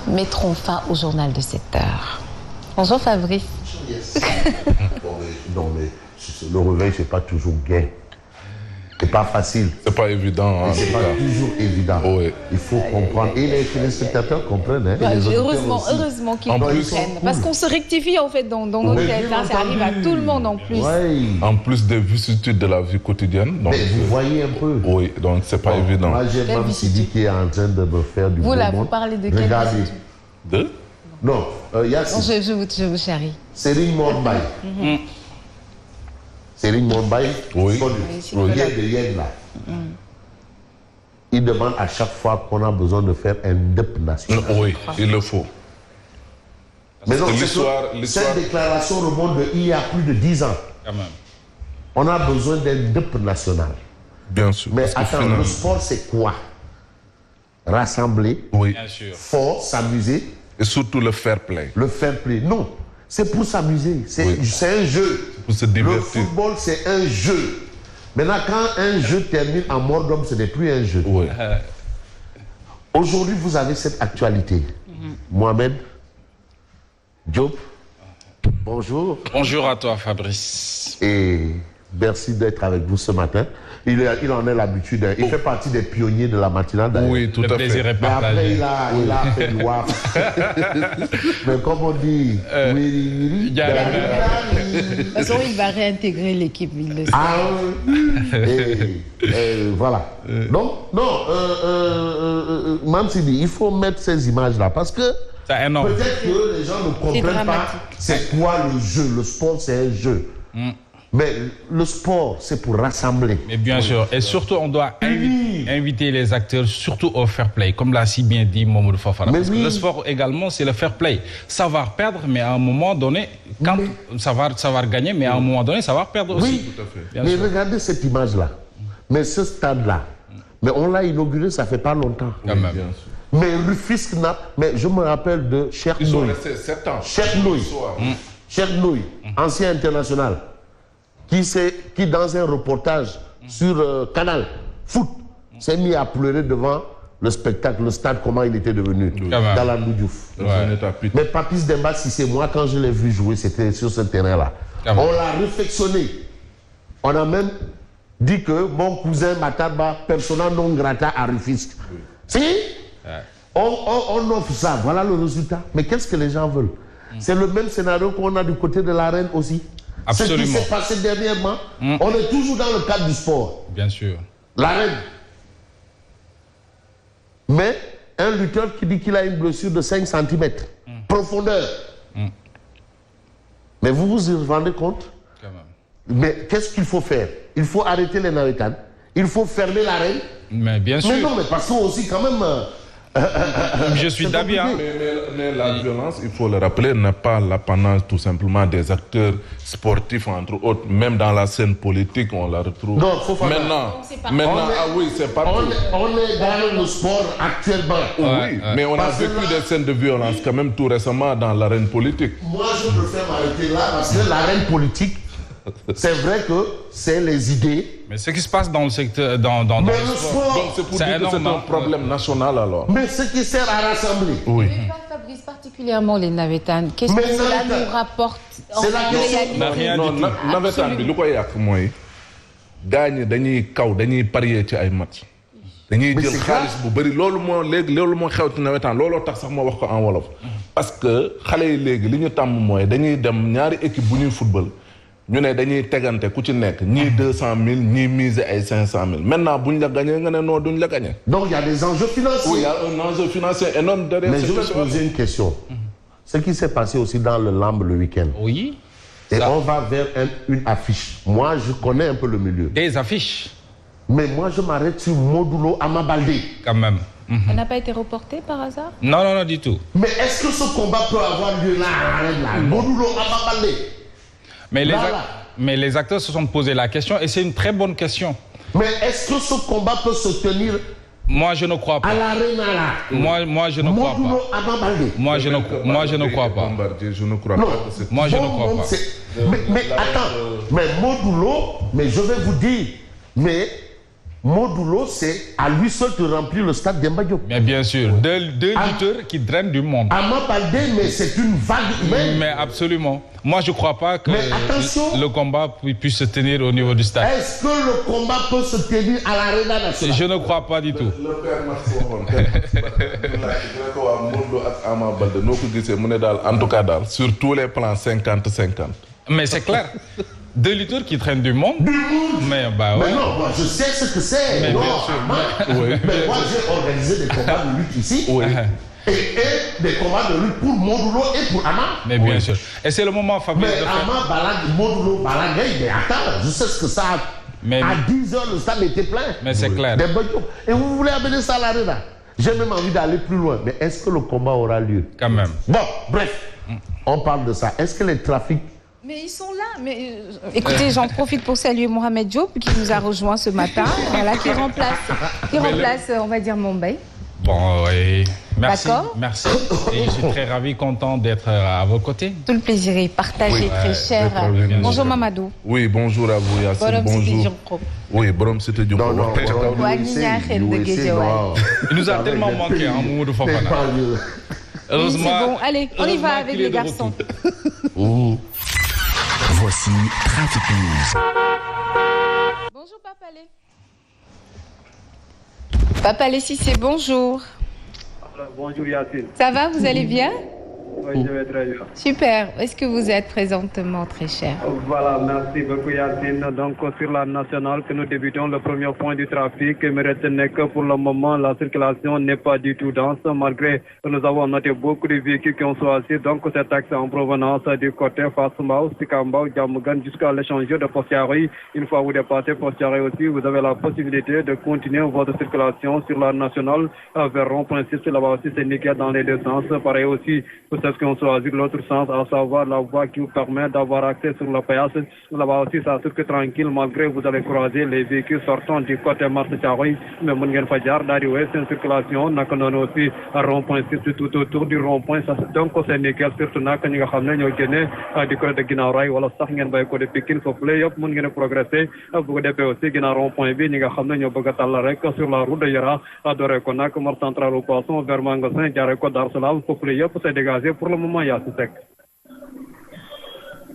Mettrons fin au journal de 7 heures. Bonjour Fabrice. Yes. Non mais le réveil c'est pas toujours gai. C'est pas facile. C'est pas évident. Hein, c'est pas toujours évident. Oui. Il faut comprendre. Et les téléspectateurs comprennent. Hein, heureusement qu'ils comprennent. Parce qu'on se rectifie en fait dans nos têtes. Ça arrive à tout le monde en plus. Ouais. En plus des vicissitudes de la vie quotidienne. Donc, mais vous voyez un peu. Oui, donc c'est pas évident. Moi j'ai même Sidi qui est en train de me faire du Vous là, vous parlez de quelle Regardez. De Non, Yassine. Je vous charrie. Serigne Mor Mbaye. Serigne Mor Mbaye. Oui. De Yen là. Il demande à chaque fois qu'on a besoin de faire un deup national. Oui, il le faut. Mais non, cette déclaration remonte il y a plus de 10 ans. Quand même. On a besoin d'un deup national. Bien sûr. Mais attends, le sport c'est quoi? Rassembler, oui. Bien sûr. Fort, s'amuser. Et surtout le fair play. Le fair play, non. C'est pour s'amuser. C'est un jeu. Pour se divertir. Le football, c'est un jeu. Maintenant, quand un jeu termine en mort d'homme, ce n'est plus un jeu. Oui. Aujourd'hui, vous avez cette actualité. Mohamed, Diop, bonjour. Bonjour à toi, Fabrice. Et merci d'être avec vous ce matin. Il en est l'habitude. Il fait partie des pionniers de la matinale. Oui, tout à fait. Le plaisir est Mais après, partagé. il a fait du waf. Mais comme on dit, De toute façon, il va réintégrer l'équipe, il le sait. ah oui. Et voilà. Donc, non, Mme Sidi, il faut mettre ces images-là parce que c'est énorme. peut-être que les gens ne comprennent pas c'est quoi le jeu. Le sport, c'est un jeu. Mais le sport, c'est pour rassembler. Mais bien sûr. Et surtout, on doit inviter les acteurs, surtout au fair play, comme l'a si bien dit Mamadou Fofana. Parce que le sport également, c'est le fair play. Savoir perdre, mais à un moment donné, savoir gagner, mais à un moment donné, savoir perdre aussi. Oui, tout à fait. Mais regardez cette image-là. Mais ce stade-là, mais on l'a inauguré, ça fait pas longtemps. Quand même. Bien sûr. Mais Rufisque n'a... Mais je me rappelle de Cheikh Ils sont Ndoye. restés 7 ans. Cheikh Ndoye, ancien international, qui dans un reportage sur Canal Foot, s'est mis à pleurer devant le spectacle, le stade, comment il était devenu, dans la Diouf. Mais Papis Demba, si c'est moi, quand je l'ai vu jouer, c'était sur ce terrain-là. On l'a réflexionné. On a même dit que mon cousin Matarba, persona non grata à Rufisque. Si on offre ça, voilà le résultat. Mais qu'est-ce que les gens veulent? C'est le même scénario qu'on a du côté de la reine aussi. Absolument. Ce qui s'est passé dernièrement, on est toujours dans le cadre du sport. Bien sûr. La reine. Mais un lutteur qui dit qu'il a une blessure de 5 cm, profondeur. Mais vous vous rendez compte? Quand même. Mais qu'est-ce qu'il faut faire? Il faut arrêter les navétanes. Il faut fermer la reine. Mais bien sûr. Mais non, mais parce que aussi quand même... je suis d'avis. Hein. Mais la violence, il faut le rappeler, n'est pas l'apanage tout simplement des acteurs sportifs, entre autres. Même dans la scène politique, on la retrouve. Non, faut faire maintenant, oui, c'est partout. On est dans le sport actuellement. Oui, mais on a vécu des scènes de violence quand même tout récemment dans l'arène politique. Moi, je préfère m'arrêter là parce que l'arène politique, c'est vrai que c'est les idées. Mais ce qui se passe dans le secteur, dans mais le sport, sport, donc c'est pour dire que c'est un problème national alors. Mais ce qui sert à rassembler. Oui. Mais pas Fabrice, particulièrement les navétanes. Qu'est-ce que cela nous rapporte en réalité? Rien du tout. nawetaan bi lu ko yàq mooy gars ñi dañuy kaw dañuy parier ci ay match. dañuy jël xaalis bu bëri loolu moo xew ci nawetaan looloo tax sax ma wax ko en wolof. parce que xale yi léegi li ñu tàmm mooy dañuy dem ñaari équipe bu ñuy football. ñu ne dañuy tegante ku ci nekk ñii 200 000 ñii miser ay 500 000 maintenant buñ la gagné nga ne non duñ la gagné. Donc il y a des enjeux financiers. Oui, il y a un enjeu financier énorme derrière. Mais je vais poser une question. Ce qui s'est passé aussi dans le LAMB le week-end. Oui. Et on va vers une affiche. Moi, je connais un peu le milieu. Des affiches. Mais moi, je m'arrête sur Modulo Ama Baldé. Quand même. Ça n'a pas été reporté par hasard? Non, du tout. Mais est-ce que ce combat peut avoir lieu là, Modulo Ama Baldé? Mais les acteurs se sont posé la question et c'est une très bonne question. Mais est-ce que ce combat peut se tenir? Moi, je ne crois pas. À l'arène là. Moi, je ne crois pas. Moi, je ne crois pas. Je ne crois pas. Moi, je ne crois pas. Mais attends, mais Modulo, mais je vais vous dire, mais Modulo, c'est à lui seul de remplir le stade d'Emba Diop. Mais bien sûr, deux lutteurs qui drainent du monde. Ama Baldé, mais c'est une vague humaine. Mais absolument. Moi, je ne crois pas que le combat puisse se tenir au niveau du stade. Est-ce que le combat peut se tenir à l'Arena nationale? Je ne crois pas du tout. Le père en tout cas, sur tous les plans 50-50. Mais c'est clair. Deux lutteurs qui traînent du monde. Mais, bah, ouais. Mais non, moi je sais ce que c'est. Mais non, bien sûr. Mais moi j'ai organisé des combats de lutte ici. Oui. Et des combats de lutte pour Modulo et pour Ama. Mais bien sûr. Et c'est le moment, Fabrice. Mais Ama, Modulo, Balagay, mais attends, je sais ce que ça a. Mais, à 10h, le stade était plein. Mais c'est clair. Et vous voulez amener ça à l'arena? J'ai même envie d'aller plus loin. Mais est-ce que le combat aura lieu? Quand même. Bon, bref, on parle de ça. Est-ce que les trafics... Mais ils sont là. Mais écoutez, j'en profite pour saluer Mohamed Diop qui nous a rejoint ce matin, voilà, qui remplace, on va dire, Mumbai. Bon, oui. Merci. D'accord. Merci. Et je suis très ravi, content d'être à vos côtés. Tout le plaisir est partagé, très cher. Bonjour Mamadou. Oui, bonjour à vous, Yassine. Bonjour. Oui, Borom, c'était du Non, il nous a tellement manqué, hein, Mamadou Fofana. Heureusement. C'est bon, allez, on y va avec les garçons. Voici Trafic News. Bonjour Papalé. Papalé Cissé, bonjour. Bonjour Yassine. Ça va, vous allez bien? Oui, je vais très bien. Super. Où est-ce que vous êtes présentement, très cher? Voilà, merci beaucoup Yassine. Donc sur la nationale que nous débutons le premier point du trafic, mais retenez que pour le moment la circulation n'est pas du tout dense malgré que nous avons noté beaucoup de véhicules qui ont choisi donc cet axe en provenance du côté Fass-Mbao, Sikambao, Djamougan jusqu'à l'échangeur de Postiaroy. Une fois vous dépassez Postiaroy aussi, vous avez la possibilité de continuer votre circulation sur la nationale vers Rond-Point 6. Là-bas aussi c'est nickel dans les deux sens. Pareil aussi pour ceux qui ont choisi l'autre sens, à savoir la voie qui vous permet d'avoir accès sur le péage. Là-bas aussi, ça circule tranquille, malgré vous allez croiser les véhicules sortant du côté Marseille-Thiaroye, mais Mungen Fadjar, d'arriver, c'est une circulation, n'a qu'on aussi à rond-point, tout autour du rond-point. Donc, c'est nickel, surtout n'a qu'on y a ramené, du côté de Guinaouraï, voilà, ça, n'y a pas de Pékin, sauf les yop, Mungen progresser, vous avez aussi Guina rond-point B, n'y a ramené, n'y a pas de sur la route de Yara, à Dorekonak, Mort Central au Poisson, vers Mangassin, Djareko d'Arsenal, pour les yop, c'est dégagé pour le moment, il y a ce sec.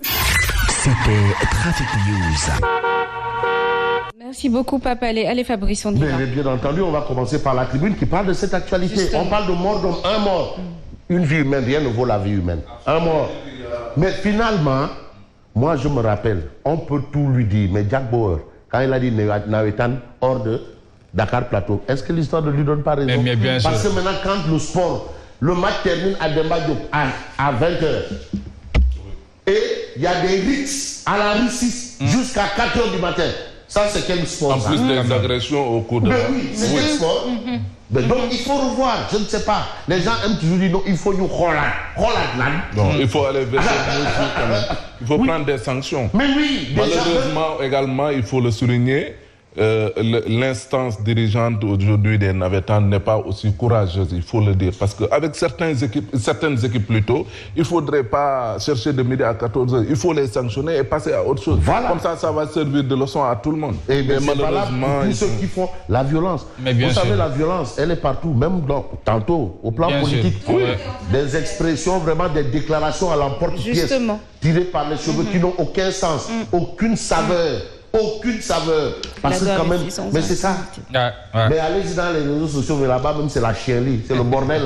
C'était Trafic News. Merci beaucoup, Papalé. Allez, Fabrice, on y va. Bien entendu, on va commencer par la tribune qui parle de cette actualité. Justement. On parle de mort d'homme, un mort. Une vie humaine, rien ne vaut la vie humaine. Un mort. Mais finalement, moi je me rappelle, on peut tout lui dire, mais Jack Bauer, quand il a dit Nawetan hors de Dakar Plateau, est-ce que l'histoire ne lui donne pas raison? Mais bien sûr. Parce que maintenant, quand le sport, le match termine à Demba Diop à 20h. Et il y a des rixes à la rue 6 jusqu'à 4h du matin. Ça, c'est quel sport? En plus des agressions au cours de la... Oui, c'est quel sport? Mais donc, il faut revoir, je ne sais pas. Les gens aiment toujours dire non, il faut nous Non, il faut aller vers quand même. Il faut prendre des sanctions. Mais oui, malheureusement, également, il faut le souligner. L'instance dirigeante aujourd'hui des Navétanes n'est pas aussi courageuse, il faut le dire. Parce qu'avec certaines équipes plutôt, il ne faudrait pas chercher de midi à 14h. Il faut les sanctionner et passer à autre chose. Voilà. Comme ça va servir de leçon à tout le monde. Et mais malheureusement, tous ceux qui font la violence. Vous savez, la violence, elle est partout, même tantôt, au plan politique. Des expressions, vraiment des déclarations à l'emporte-pièce, tirées par les cheveux qui n'ont aucun sens, aucune saveur. Aucune saveur. Parce que quand même, mais c'est ça. Mais allez-y dans les réseaux sociaux, mais là-bas même c'est la chienlit, c'est le bordel.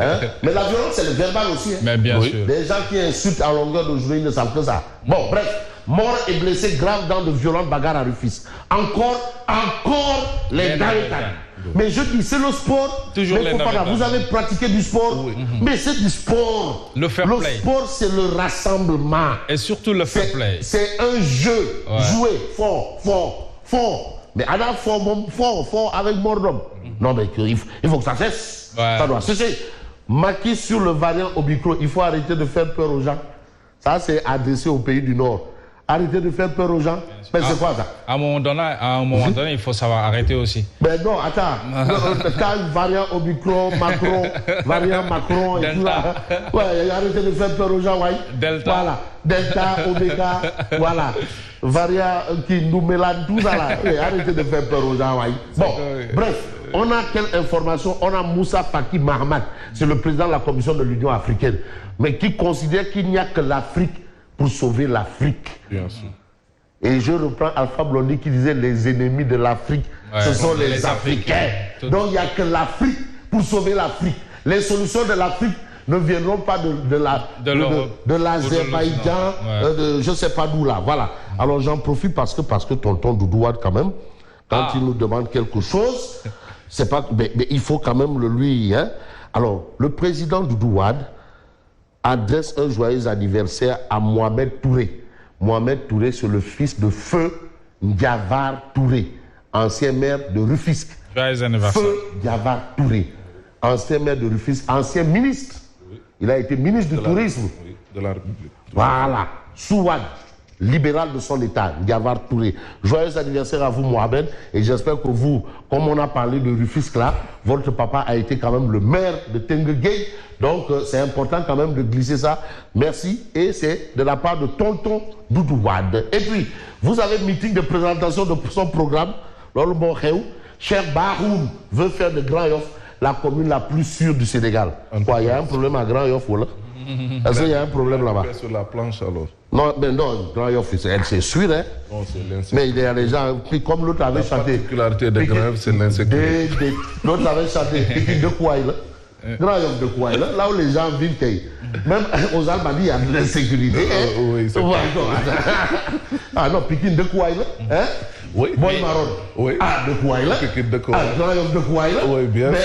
Hein? Mais la violence c'est le verbal aussi. Hein? Mais bien sûr. Les gens qui insultent à longueur de journée ne savent que ça. Bon, bref, mort et blessé grave dans de violentes bagarres à Rufisque. Encore les Navétanes. Mais je dis, c'est le sport. Toujours les vous avez pratiqué du sport, mais c'est du sport. Le fair play. Le sport, c'est le rassemblement. Et surtout le fair play. C'est un jeu. Jouer fort. Mais alors, fort avec mort d'homme. Non, mais il faut que ça cesse. Ça doit cesser. Maquis sur le variant Omicron, il faut arrêter de faire peur aux gens. Ça, c'est adressé au pays du Nord. Arrêtez de faire peur aux gens. Mais c'est quoi ça? À un moment donné, il faut savoir arrêter aussi. Mais non, attends. Quand variant Omicron, variant Macron et tout là. Ouais, arrêtez de faire peur aux gens, ouais. Delta. Voilà. Delta, Omega, voilà. Varia, qui nous mélange tout ça là. Arrêtez de faire peur aux gens. Bon, bref, on a quelle information? On a Moussa Faki Mahamat, c'est le président de la Commission de l'Union africaine, mais qui considère qu'il n'y a que l'Afrique pour sauver l'Afrique. Bien sûr. Et je reprends Alpha Blondy qui disait les ennemis de l'Afrique, ce sont les Africains. Donc il n'y a que l'Afrique pour sauver l'Afrique. Les solutions de l'Afrique ne viendront pas de l'Azerbaïdjan, je ne sais pas d'où là. Voilà. Alors j'en profite parce que tonton Doudou Wade quand même, quand il nous demande quelque chose, c'est pas, mais il faut quand même le lui. Hein. Alors le président Doudou Wade adresse un joyeux anniversaire à Mohamed Touré. Mohamed Touré, c'est le fils de Feu Ndiavar Touré, ancien maire de Rufisque. Joyeux anniversaire. Feu Ndiavar Touré, ancien maire de Rufisque, ancien ministre. Oui. Il a été ministre du Tourisme. Oui, de la République. Voilà. Souad, libéral de son État, Ndiavar Touré. Joyeux anniversaire à vous, Mohamed. Et j'espère que vous, comme on a parlé de Rufisque là, votre papa a été quand même le maire de Tenguegei. Donc, c'est important quand même de glisser ça. Merci. Et c'est de la part de tonton Doudou Wade. Et puis, vous avez un meeting de présentation de son programme. Lolo Boncheou, Cheikh Bahoum veut faire de Grand Yoff la commune la plus sûre du Sénégal. Quoi, il y a un problème à Grand Yoff, voilà? Est-ce qu'il y a un problème là-bas? Sur la planche alors. Non, mais non, Grand Yoff, c'est sûr, hein? Non, mais il y a des gens, puis comme l'autre avait chanté. La particularité de Grand Yoff, c'est l'insécurité. L'autre avait chanté, Pikine de Kouaï, là. Grand Yoff de Kouaï, là où les gens vivent, même aux Almadies, il y a de l'insécurité. Oui, c'est ah non, Pikine de Kouaï, là. Hein? Oui. Boy Maron. Oui. Ah, de Kouaï, là. Pikine de Kouaï. Ah, Grand Yoff de Kouaï, là. Oui, bien sûr.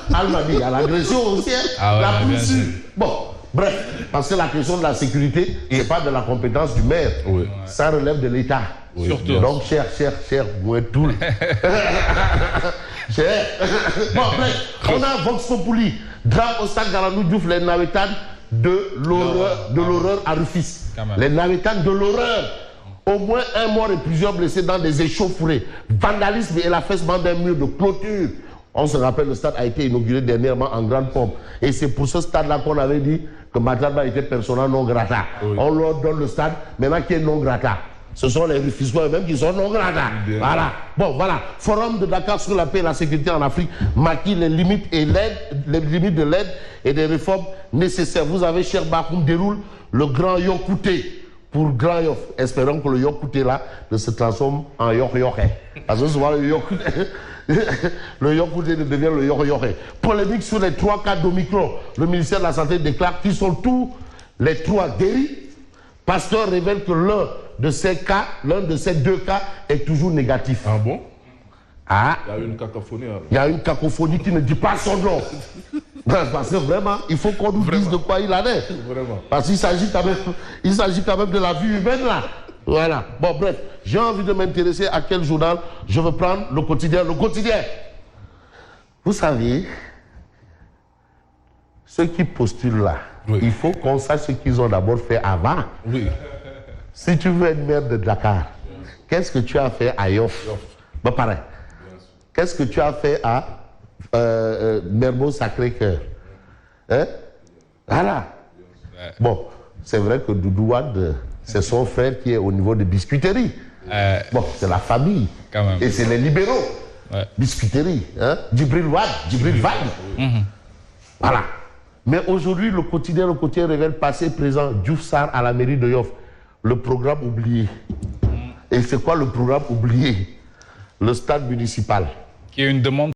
Mais Almadies, il y a l'agression aussi, hein? La plus sûre. Bon. Bref, parce que la question de la sécurité, c'est pas de la compétence du maire. Oui. Ça relève de l'État. Oui, surtout. Donc, cher, Mouetoul. Cher. Bon, bref, on a Vox Populi. Drame au stade Galandou Diouf, les Navétanes de l'horreur à Rufisque. Les Navétanes de l'horreur. Au moins un mort et plusieurs blessés dans des échauffourées. Vandalisme et l'affaissement d'un mur de clôture. On se rappelle, le stade a été inauguré dernièrement en grande pompe. Et c'est pour ce stade-là qu'on avait dit que Matlaba était persona non grata. Oui. On leur donne le stade, maintenant qui est non grata. Ce sont les Rufisquois eux-mêmes qui sont non grata. Voilà. Bon, voilà. Forum de Dakar sur la paix et la sécurité en Afrique maquille les limites de l'aide et des réformes nécessaires. Vous avez, cher Bakoum, déroule le grand Yokouté pour Grand Yoff. Espérons que le Yokouté là ne se transforme en Yok-Yoké. Parce que souvent le Yokouté... le Yokouté devient le Yok-Yoké. Polémique sur les 3 cas d'Omicron. Le ministère de la Santé déclare qu'ils sont tous les 3 guéris. Pasteur révèle que l'un de ces 2 cas est toujours négatif. Ah bon? Ah. Il y a une cacophonie. Alors. Il y a une cacophonie qui ne dit pas son nom. Parce que vraiment, il faut qu'on nous dise de quoi il en est. Vraiment. Parce qu'il s'agit quand même de la vie humaine là. Voilà. Bon, bref, j'ai envie de m'intéresser à quel journal je veux prendre. Le quotidien. Le quotidien. Vous savez, ceux qui postulent là, oui. Il faut qu'on sache ce qu'ils ont d'abord fait avant. Oui. Si tu veux être maire de Dakar, qu'est-ce que tu as fait à Yoff? Bah, pareil. Qu'est-ce que tu as fait à Mermoz Sacré-Cœur? Hein? Voilà. Bon, c'est vrai que Doudou Wade, c'est son frère qui est au niveau de biscuiterie. Bon, c'est la famille. Quand même. Et c'est les libéraux. Ouais. Biscuiterie. Hein? Djibril Wade. Voilà. Mais aujourd'hui, le quotidien révèle passé, présent, Diouf Sarr à la mairie de Yoff. Le programme oublié. Et c'est quoi le programme oublié? Le stade municipal. Qui est une demande